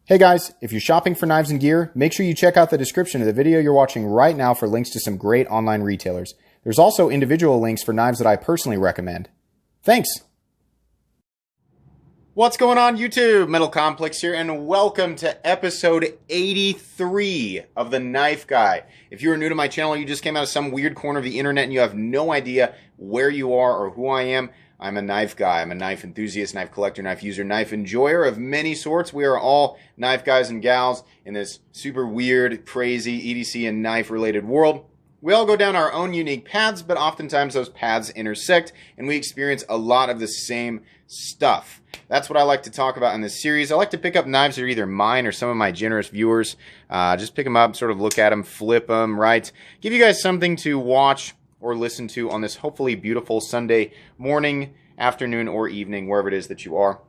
Hey guys, if you're shopping for knives and gear, make sure you check out the description of the video you're watching right now for links to some great online retailers. There's also individual links for knives that I personally recommend. Thanks! What's going on YouTube? Metal Complex here, and welcome to episode 83 of The Knife Guy. If you are new to my channel, you just came out of some weird corner of the internet and you have no idea where you are or who I am, I'm a knife guy. I'm a knife enthusiast, knife collector, knife user, knife enjoyer of many sorts. We are all knife guys and gals in this super weird, crazy EDC and knife related world. We all go down our own unique paths, but oftentimes those paths intersect and we experience a lot of the same stuff. That's what I like to talk about in this series. I like to pick up knives that are either mine or some of my generous viewers. Just pick them up, sort of look at them, flip them, right? Give you guys something to watch or listen to on this hopefully beautiful Sunday morning, afternoon, or evening, wherever it is that you are.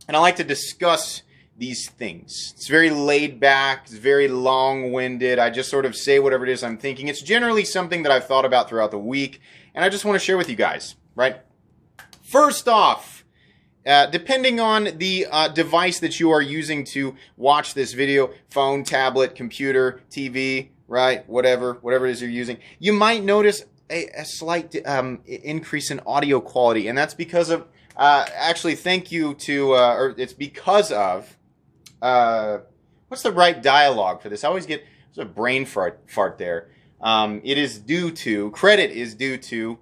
And I like to discuss these things. It's very laid back, it's very long-winded. I just sort of say whatever it is I'm thinking. It's generally something that I've thought about throughout the week, and I just want to share with you guys, right? First off, depending on the device that you are using to watch this video, phone, tablet, computer, TV, right, whatever it is you're using, you might notice a slight increase in audio quality, and that's because of actually thank you to or it's because of what's the right dialogue for this? I always get there's a brain fart there. It is due to credit is due to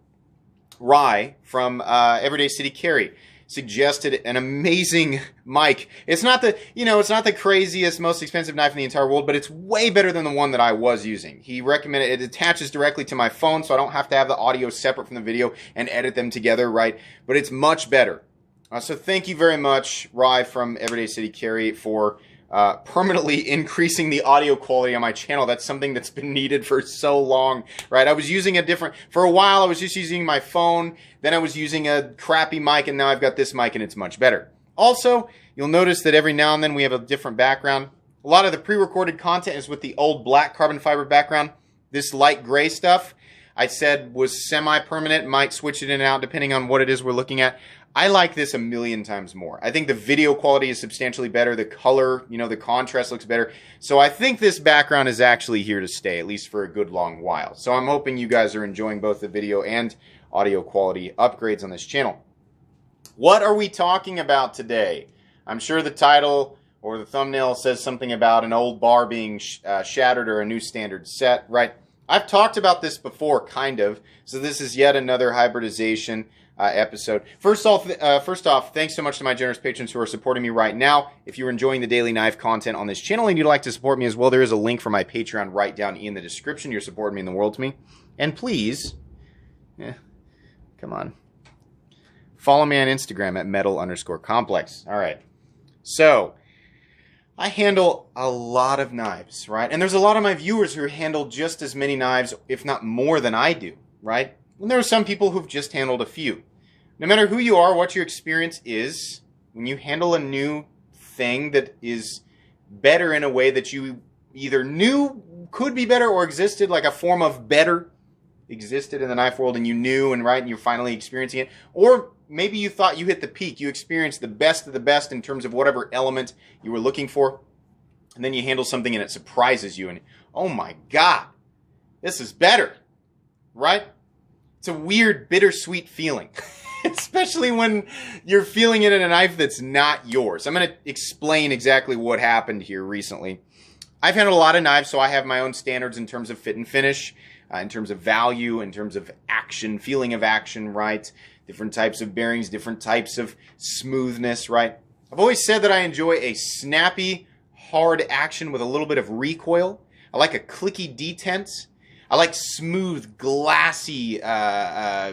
Rye from Everyday City Carry. Suggested an amazing mic. It's not the, it's not the craziest, most expensive knife in the entire world, but it's way better than the one that I was using. He recommended it attaches directly to my phone, so I don't have to have the audio separate from the video and edit them together, right? But it's much better. So thank you very much, Rye from Everyday City Carry, for permanently increasing the audio quality on my channel. That's something that's been needed for so long, right? I was using for a while I was just using my phone, then I was using a crappy mic, and now I've got this mic and it's much better. Also, you'll notice that every now and then we have a different background. A lot of the pre-recorded content is with the old black carbon fiber background. This light gray stuff I said was semi-permanent, might switch it in and out depending on what it is we're looking at. I like this a million times more. I think the video quality is substantially better. The color, the contrast looks better. So I think this background is actually here to stay, at least for a good long while. So I'm hoping you guys are enjoying both the video and audio quality upgrades on this channel. What are we talking about today? I'm sure the title or the thumbnail says something about an old bar being shattered or a new standard set, right? I've talked about this before, kind of. So this is yet another hybridization episode. First off, thanks so much to my generous patrons who are supporting me right now. If you're enjoying the daily knife content on this channel and you'd like to support me as well, there is a link for my Patreon right down in the description. You're supporting me in the world to me. And please, come on, follow me on Instagram at metal_complex. All right. So I handle a lot of knives, right? And there's a lot of my viewers who handle just as many knives, if not more than I do, right? And there are some people who've just handled a few. No matter who you are, what your experience is, when you handle a new thing that is better in a way that you either knew could be better or existed, like a form of better existed in the knife world and you knew and you're finally experiencing it, or maybe you thought you hit the peak, you experienced the best of the best in terms of whatever element you were looking for, and then you handle something and it surprises you and, oh my God, this is better, right? It's a weird, bittersweet feeling, especially when you're feeling it in a knife that's not yours. I'm going to explain exactly what happened here recently. I've handled a lot of knives, so I have my own standards in terms of fit and finish, in terms of value, in terms of action, feeling of action, right? Different types of bearings, different types of smoothness, right? I've always said that I enjoy a snappy, hard action with a little bit of recoil. I like a clicky detent. I like smooth, glassy, the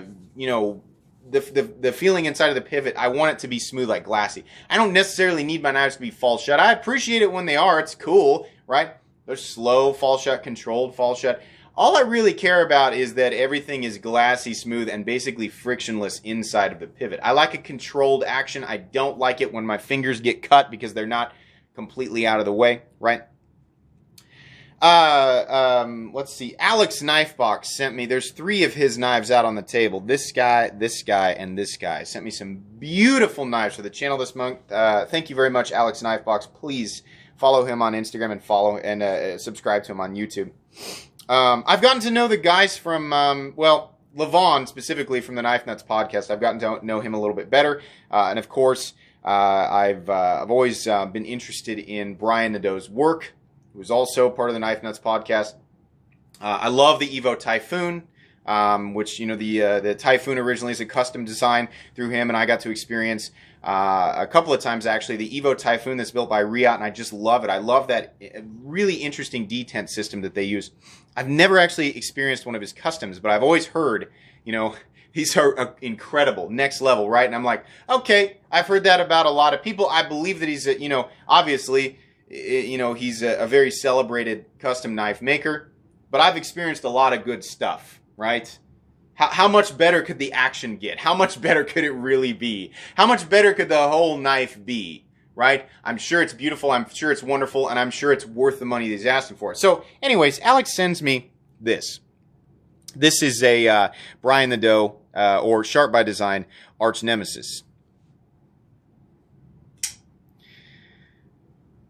feeling inside of the pivot. I want it to be smooth, like glassy. I don't necessarily need my knives to be fall shut. I appreciate it when they are. It's cool, right? They're slow fall shut, controlled fall shut. All I really care about is that everything is glassy, smooth, and basically frictionless inside of the pivot. I like a controlled action. I don't like it when my fingers get cut because they're not completely out of the way, right? Let's see. Alex Knifebox sent me, there's 3 of his knives out on the table. This guy, and this guy. Sent me some beautiful knives for the channel this month. Thank you very much, Alex Knifebox. Please follow him on Instagram and subscribe to him on YouTube. I've gotten to know the guys from, Levon, specifically from the Knife Nuts podcast. I've gotten to know him a little bit better. And of course, I've always been interested in Brian Nadeau's work, who's also part of the Knife Nuts podcast. I love the Evo Typhoon, which, the Typhoon originally is a custom design through him, and I got to experience a couple of times, actually, the Evo Typhoon that's built by Riot, and I just love it. I love that really interesting detent system that they use. I've never actually experienced one of his customs, but I've always heard, these are incredible, next level, right? And I'm like, okay, I've heard that about a lot of people. I believe that he's, obviously, he's a very celebrated custom knife maker, but I've experienced a lot of good stuff, right? How much better could the action get? How much better could it really be? How much better could the whole knife be, right? I'm sure it's beautiful, I'm sure it's wonderful, and I'm sure it's worth the money that he's asking for. So, anyways, Alex sends me this. This is a Brian Nadeau, or Sharp by Design, Arch Nemesis.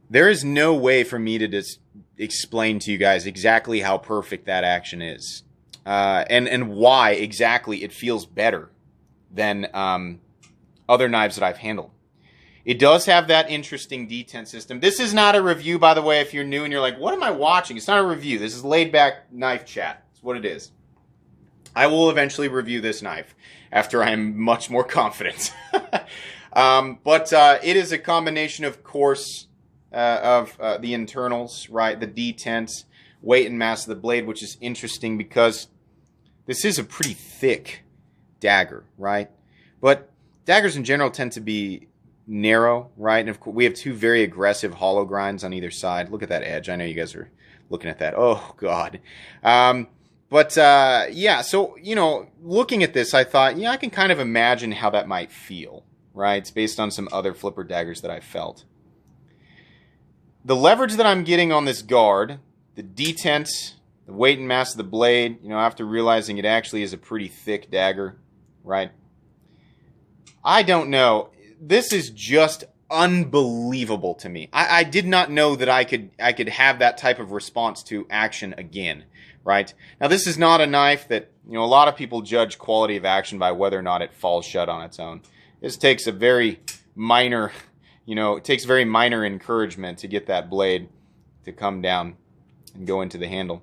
There is no way for me to just explain to you guys exactly how perfect that action is. And why exactly it feels better than other knives that I've handled. It does have that interesting detent system. This is not a review, by the way, if you're new and you're like, what am I watching? It's not a review. This is laid back knife chat. That's what it is. I will eventually review this knife after I am much more confident. But it is a combination, of course, of the internals, right? The detents, weight and mass of the blade, which is interesting because this is a pretty thick dagger, right? But daggers in general tend to be narrow, right? And of course, we have two very aggressive hollow grinds on either side. Look at that edge. I know you guys are looking at that. Oh, God. Yeah, so, looking at this, I thought, I can kind of imagine how that might feel, right? It's based on some other flipper daggers that I felt. The leverage that I'm getting on this guard, the detent, the weight and mass of the blade, after realizing it actually is a pretty thick dagger, right? I don't know. This is just unbelievable to me. I did not know that I could have that type of response to action again, right? Now, this is not a knife that, a lot of people judge quality of action by whether or not it falls shut on its own. This takes a very minor, it takes very minor encouragement to get that blade to come down and go into the handle.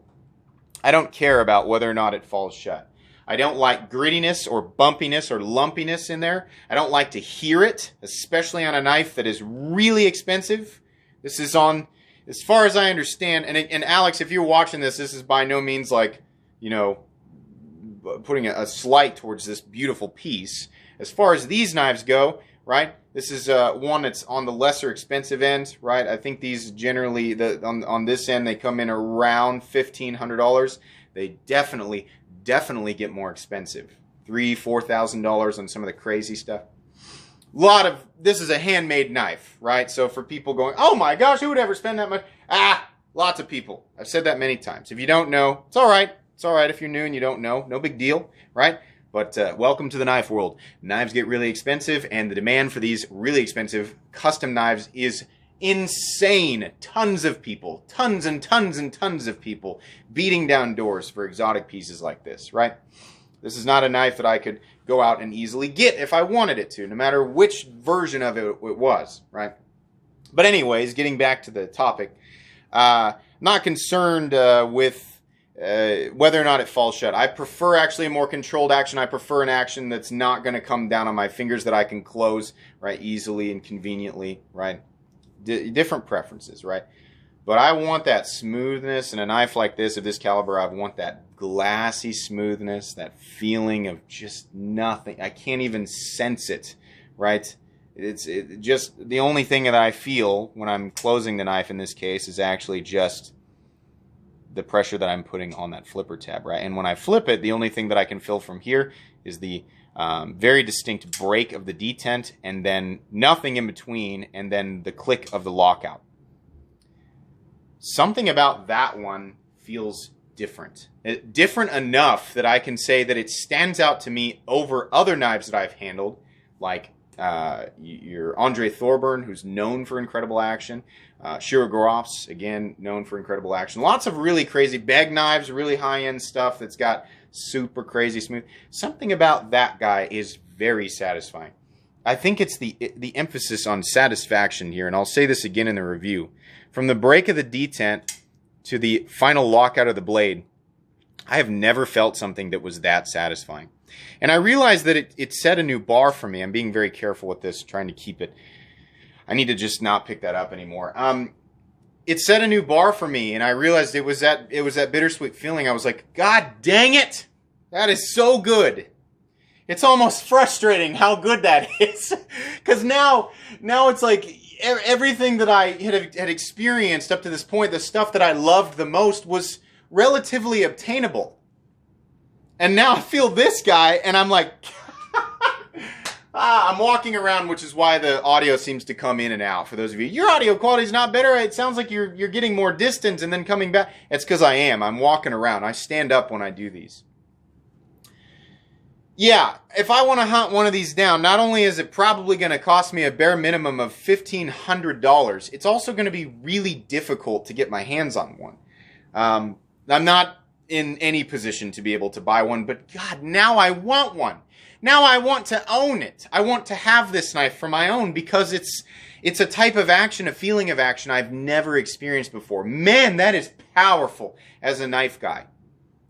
I don't care about whether or not it falls shut. I don't like grittiness or bumpiness or lumpiness in there. I don't like to hear it, especially on a knife that is really expensive. This is on, as far as I understand, and Alex, if you're watching this, this is by no means like, putting a slight towards this beautiful piece. As far as these knives go, right, this is one that's on the lesser expensive end, right? I think these generally, on this end, they come in around $1,500. They definitely get more expensive. $3,000-$4,000 on some of the crazy stuff. This is a handmade knife, right? So for people going, oh my gosh, who would ever spend that much? Lots of people. I've said that many times. If you don't know, it's all right. It's all right if you're new and you don't know. No big deal, right? But welcome to the knife world. Knives get really expensive, and the demand for these really expensive custom knives is insane. Tons of people, tons and tons and tons of people beating down doors for exotic pieces like this, right? This is not a knife that I could go out and easily get if I wanted it to, no matter which version of it was, right? But anyways, getting back to the topic, not concerned with whether or not it falls shut. I prefer actually a more controlled action. I prefer an action that's not going to come down on my fingers, that I can close, right, easily and conveniently, right? Different preferences, right? But I want that smoothness in a knife like this, of this caliber. I want that glassy smoothness, that feeling of just nothing. I can't even sense it, right? It's just the only thing that I feel when I'm closing the knife in this case is actually just the pressure that I'm putting on that flipper tab, right? And when I flip it, the only thing that I can feel from here is the very distinct break of the detent, and then nothing in between, and then the click of the lockout. Something about that one feels different. Different enough that I can say that it stands out to me over other knives that I've handled, like your Andre Thorburn, who's known for incredible action, Shirogorofs, again, known for incredible action. Lots of really crazy bag knives, really high-end stuff that's got super crazy smooth. Something about that guy is very satisfying. I think it's the emphasis on satisfaction here, and I'll say this again in the review. From the break of the detent to the final lockout of the blade, I have never felt something that was that satisfying. And I realized that it set a new bar for me. I'm being very careful with this, trying to keep it. I need to just not pick that up anymore. It set a new bar for me, and I realized it was that bittersweet feeling. I was like, God dang it! That is so good. It's almost frustrating how good that is. Because now it's like everything that I had experienced up to this point, the stuff that I loved the most, was relatively obtainable. And now I feel this guy, and I'm like, I'm walking around, which is why the audio seems to come in and out. For those of you, your audio quality is not better. It sounds like you're getting more distant and then coming back. It's because I am. I'm walking around. I stand up when I do these. Yeah, if I want to hunt one of these down, not only is it probably going to cost me a bare minimum of $1,500, it's also going to be really difficult to get my hands on one. I'm not in any position to be able to buy one, but God, now I want one. Now I want to own it. I want to have this knife for my own because it's a type of action, a feeling of action I've never experienced before. Man, that is powerful as a knife guy.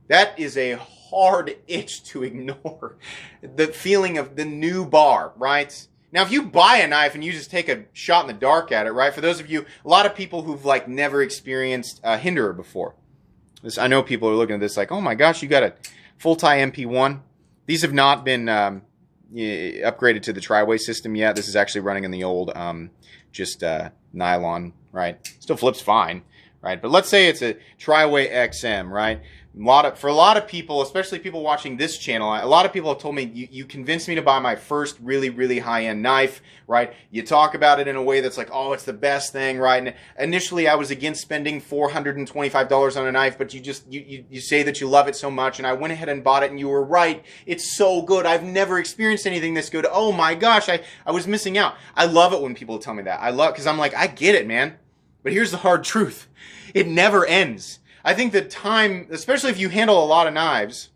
That is a hard itch to ignore. The feeling of the new bar, right? Now, if you buy a knife and you just take a shot in the dark at it, right? For those of you, a lot of people who've like never experienced a Hinderer before. I know people are looking at this like, oh my gosh, you got a full-tie MP1. These have not been upgraded to the tri-way system yet. This is actually running in the old nylon, right? Still flips fine, right? But let's say it's a tri-way XM, right? For a lot of people, especially people watching this channel, a lot of people have told me, you convinced me to buy my first really, really high-end knife, right? You talk about it in a way that's like, oh, it's the best thing, right? And initially, I was against spending $425 on a knife, but you say that you love it so much, and I went ahead and bought it, and you were right. It's so good. I've never experienced anything this good. Oh my gosh, I was missing out. I love it when people tell me that. Because I'm like, I get it, man. But here's the hard truth. It never ends. I think the time, especially if you handle a lot of knives,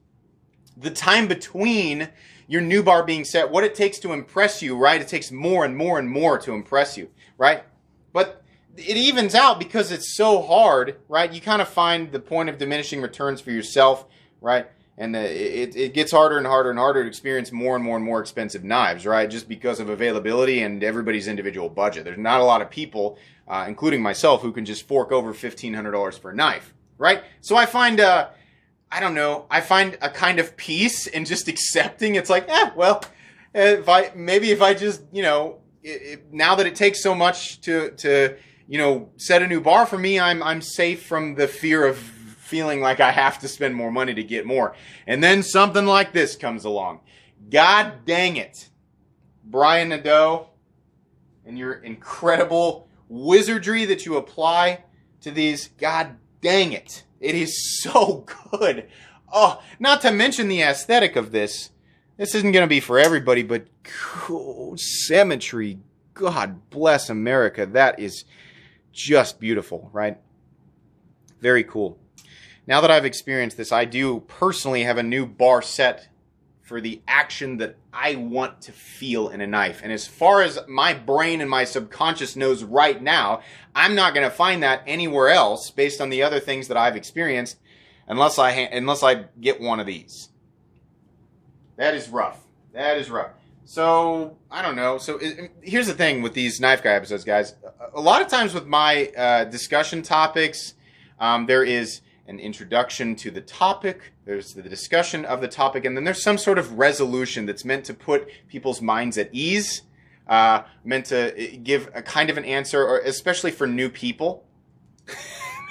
the time between your new bar being set, what it takes to impress you, right? It takes more and more and more to impress you, right? But it evens out because it's so hard, right? You kind of find the point of diminishing returns for yourself, right? And it gets harder and harder and harder to experience more and more and more expensive knives, right? Just because of availability and everybody's individual budget. There's not a lot of people, including myself, who can just fork over $1,500 for a knife. Right? So I find, I don't know, I find a kind of peace in just accepting. It's like, well, if I just, you know, now that it takes so much to, you know, set a new bar for me, I'm safe from the fear of feeling like I have to spend more money to get more. And then something like this comes along. God dang it. Brian Nadeau and your incredible wizardry that you apply to these, God dang it. It is so good. Oh, not to mention the aesthetic of this. This isn't going to be for everybody, but cool symmetry. God bless America. That is just beautiful, right? Very cool. Now that I've experienced this, I do personally have a new bar set for the action that I want to feel in a knife. And as far as my brain and my subconscious knows right now, I'm not going to find that anywhere else based on the other things that I've experienced unless I get one of these. That is rough. That is rough. So, I don't know. So, here's the thing with these Knife Guy episodes, guys. A lot of times with my discussion topics, there is an introduction to the topic, there's the discussion of the topic, and then there's some sort of resolution that's meant to put people's minds at ease, meant to give a kind of an answer, or especially for new people.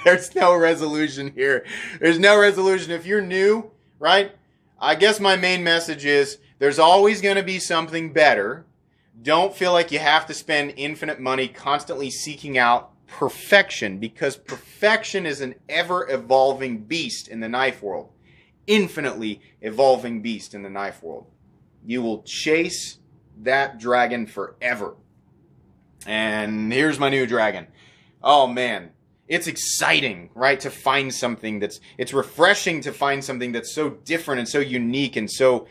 There's no resolution here. There's no resolution. If you're new, right, I guess my main message is there's always going to be something better. Don't feel like you have to spend infinite money constantly seeking out perfection, because perfection is an ever-evolving beast in the knife world. Infinitely evolving beast in the knife world. You will chase that dragon forever. And here's my new dragon. Oh man, it's exciting, right? To find something it's refreshing to find something that's so different and so unique and so,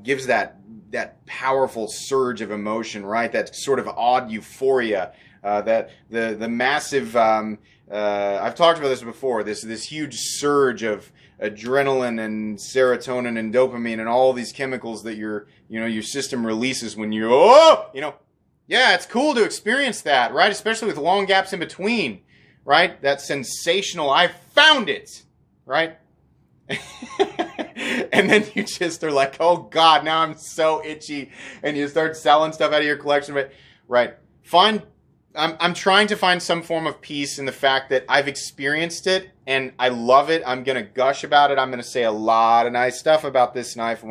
gives that powerful surge of emotion, right? That sort of odd euphoria, that the massive, I've talked about this before, this huge surge of adrenaline and serotonin and dopamine and all these chemicals that your system releases when yeah, it's cool to experience that, right? Especially with long gaps in between, right? That sensational, I found it, right? And then you just are like, oh God, now I'm so itchy. And you start selling stuff out of your collection. But, right. I'm trying to find some form of peace in the fact that I've experienced it and I love it. I'm going to gush about it. I'm going to say a lot of nice stuff about this knife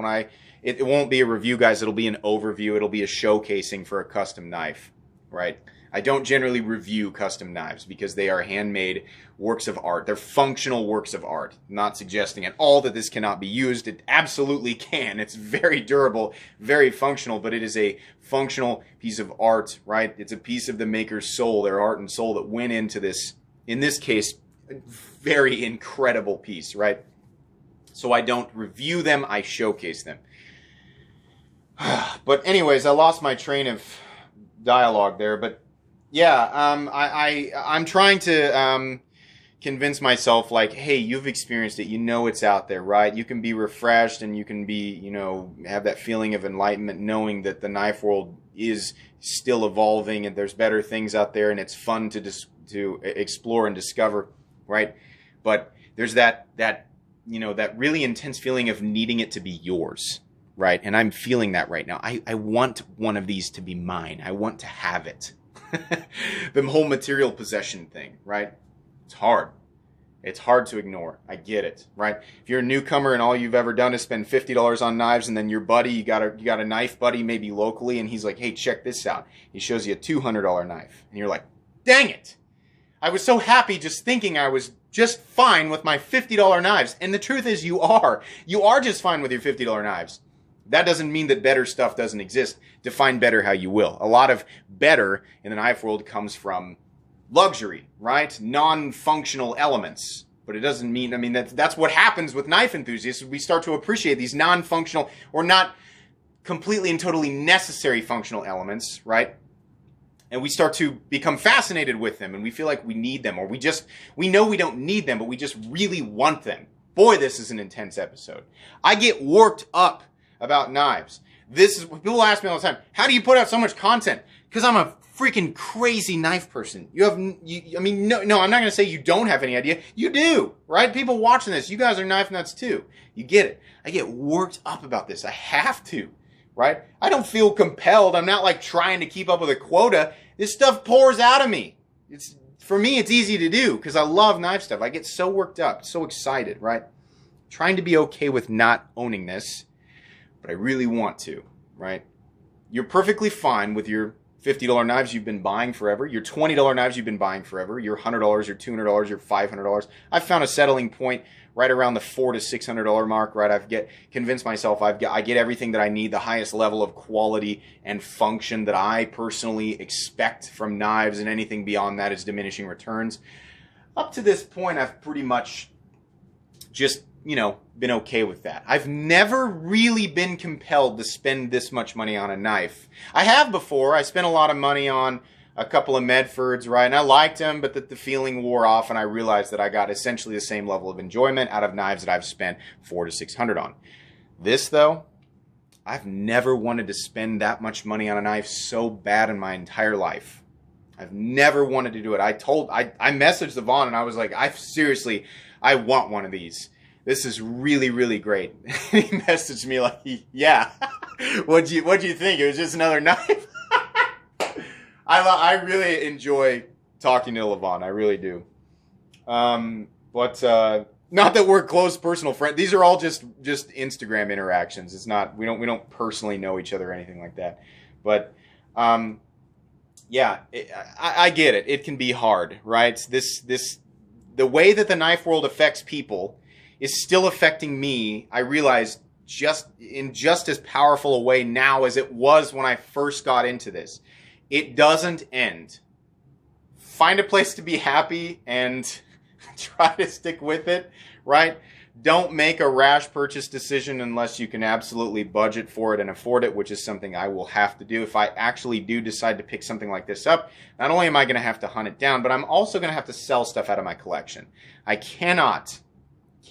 it won't be a review, guys. It'll be an overview. It'll be a showcasing for a custom knife, right? I don't generally review custom knives because they are handmade works of art. They're functional works of art. I'm not suggesting at all that this cannot be used. It absolutely can. It's very durable, very functional, but it is a functional piece of art, right? It's a piece of the maker's soul, their art and soul that went into this, in this case, very incredible piece, right? So I don't review them, I showcase them. But anyways, I lost my train of dialogue there, but yeah, I'm trying to convince myself, like, hey, you've experienced it, it's out there, right? You can be refreshed and you can be, have that feeling of enlightenment knowing that the knife world is still evolving and there's better things out there and it's fun to explore and discover, right? But there's that really intense feeling of needing it to be yours. Right, and I'm feeling that right now. I want one of these to be mine. I want to have it. The whole material possession thing, right? It's hard. It's hard to ignore. I get it, right? If you're a newcomer and all you've ever done is spend $50 on knives, and then your buddy, you got a knife buddy maybe locally, and he's like, hey, check this out. He shows you a $200 knife, and you're like, dang it! I was so happy just thinking I was just fine with my $50 knives, and the truth is you are. You are just fine with your $50 knives. That doesn't mean that better stuff doesn't exist. Define better how you will. A lot of better in the knife world comes from luxury, right? Non-functional elements. But it doesn't mean, that's what happens with knife enthusiasts. We start to appreciate these non-functional or not completely and totally necessary functional elements, right? And we start to become fascinated with them and we feel like we need them, or we know we don't need them, but we just really want them. Boy, this is an intense episode. I get worked up about knives. People ask me all the time, how do you put out so much content? Because I'm a freaking crazy knife person. No, I'm not going to say you don't have any idea. You do, right? People watching this, you guys are knife nuts too. You get it. I get worked up about this. I have to, right? I don't feel compelled. I'm not like trying to keep up with a quota. This stuff pours out of me. For me, it's easy to do because I love knife stuff. I get so worked up, so excited, right? Trying to be okay with not owning this. But I really want to, right? You're perfectly fine with your $50 knives you've been buying forever, your $20 knives you've been buying forever, your $100, your $200, your $500. I've found a settling point right around the $400 to $600 mark, right? Convinced myself I get everything that I need, the highest level of quality and function that I personally expect from knives, and anything beyond that is diminishing returns. Up to this point, I've pretty much just been okay with that. I've never really been compelled to spend this much money on a knife. I have before. I spent a lot of money on a couple of Medfords, right? And I liked them, but the feeling wore off, and I realized that I got essentially the same level of enjoyment out of knives that I've spent $400 to $600 on. This, though, I've never wanted to spend that much money on a knife so bad in my entire life. I've never wanted to do it. I messaged Yvonne, and I was like, I want one of these. This is really, really great. He messaged me like, yeah, what'd you think? It was just another knife. I really enjoy talking to Levon. I really do. But not that we're close personal friends. These are all just Instagram interactions. It's not, we don't personally know each other or anything like that. But yeah, I get it. It can be hard, right? The way that the knife world affects people is still affecting me, I realize, just as powerful a way now as it was when I first got into this. It doesn't end. find a place to be happy and try to stick with it, right? Don't make a rash purchase decision unless you can absolutely budget for it and afford it, which is something I will have to do. If I actually do decide to pick something like this up, not only am I going to have to hunt it down, but I'm also going to have to sell stuff out of my collection. I cannot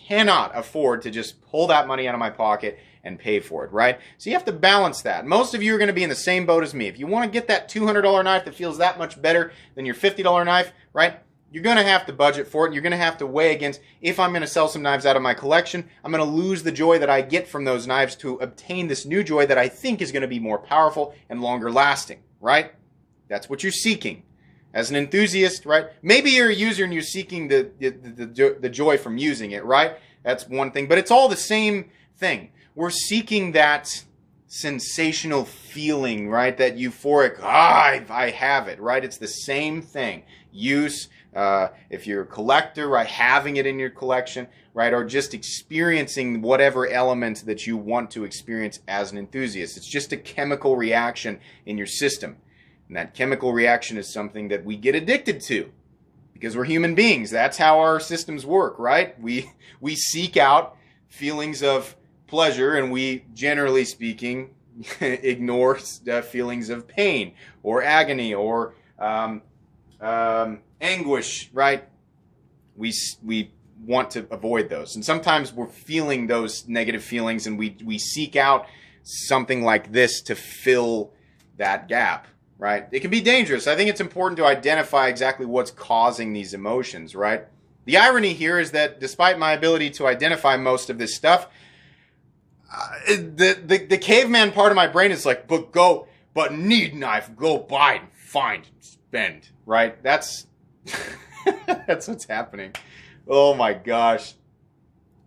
afford to just pull that money out of my pocket and pay for it, right? So you have to balance that. Most of you are going to be in the same boat as me. If you want to get that $200 knife that feels that much better than your $50 knife, right? You're going to have to budget for it. You're going to have to weigh against, if I'm going to sell some knives out of my collection, I'm going to lose the joy that I get from those knives to obtain this new joy that I think is going to be more powerful and longer lasting, right? That's what you're seeking. As an enthusiast, right? Maybe you're a user and you're seeking the joy from using it, right? That's one thing. But it's all the same thing. We're seeking that sensational feeling, right? That euphoric, I have it, right? It's the same thing. Use, if you're a collector, right, having it in your collection, right, or just experiencing whatever element that you want to experience as an enthusiast. It's just a chemical reaction in your system. And that chemical reaction is something that we get addicted to because we're human beings. That's how our systems work, right? We seek out feelings of pleasure, and we, generally speaking, ignore feelings of pain or agony or anguish, right? We want to avoid those. And sometimes we're feeling those negative feelings and we seek out something like this to fill that gap, right? It can be dangerous. I think it's important to identify exactly what's causing these emotions, right? The irony here is that despite my ability to identify most of this stuff, the caveman part of my brain is like, but need knife, go buy and find and spend, right? That's that's what's happening. Oh my gosh.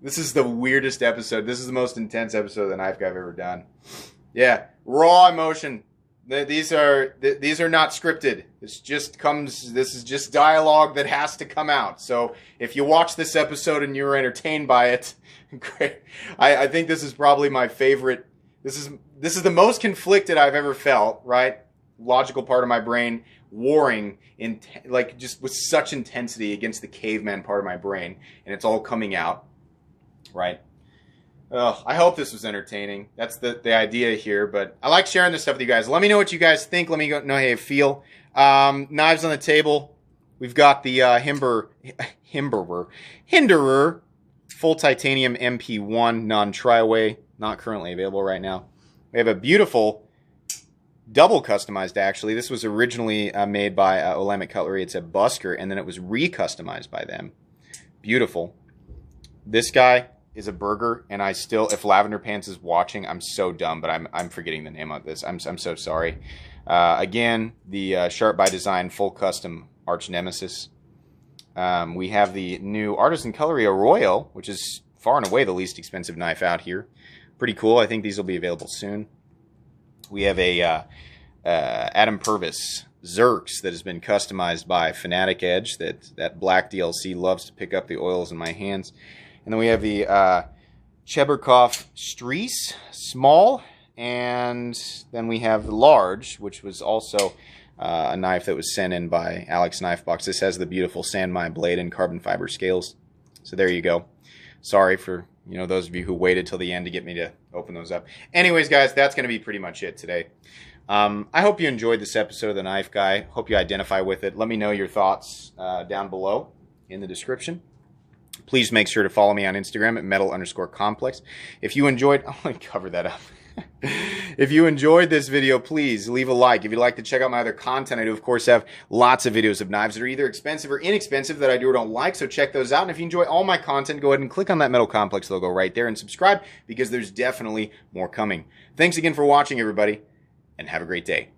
This is the weirdest episode. This is the most intense episode of the Knife Guy I've ever done. Yeah, raw emotion. These are not scripted. This is just dialogue that has to come out. So if you watch this episode and you're entertained by it, great. I think this is probably my favorite. This is the most conflicted I've ever felt, right? Logical part of my brain warring like just with such intensity against the caveman part of my brain, and it's all coming out, right? I hope this was entertaining. That's the idea here, but I like sharing this stuff with you guys. Let me know what you guys think. Let me know how you feel. Knives on the table. We've got the Hinderer full titanium MP1 non-triaway, not currently available right now. We have a beautiful double customized, actually. This was originally made by Olamic Cutlery. It's a busker, and then it was re-customized by them. Beautiful. This guy is a burger, and I still, if Lavender Pants is watching, I'm so dumb, but I'm forgetting the name of this. I'm so sorry. Again, the Sharp by Design full custom Arch Nemesis. We have the new Artisan Cutlery Arroyo, which is far and away the least expensive knife out here. Pretty cool. I think these will be available soon. We have a Adam Purvis Xerx that has been customized by Fanatic Edge. That black DLC loves to pick up the oils in my hands. And then we have the Cheberkov Streece Small. And then we have the Large, which was also a knife that was sent in by Alex Knifebox. This has the beautiful Sanmai blade and carbon fiber scales. So there you go. Sorry for those of you who waited till the end to get me to open those up. Anyways, guys, that's going to be pretty much it today. I hope you enjoyed this episode of The Knife Guy. Hope you identify with it. Let me know your thoughts down below in the description. Please make sure to follow me on Instagram at metal_complex. If you enjoyed, I want to cover that up. If you enjoyed this video, please leave a like. If you'd like to check out my other content, I do, of course, have lots of videos of knives that are either expensive or inexpensive that I do or don't like, so check those out. And if you enjoy all my content, go ahead and click on that Metal Complex logo right there and subscribe, because there's definitely more coming. Thanks again for watching, everybody, and have a great day.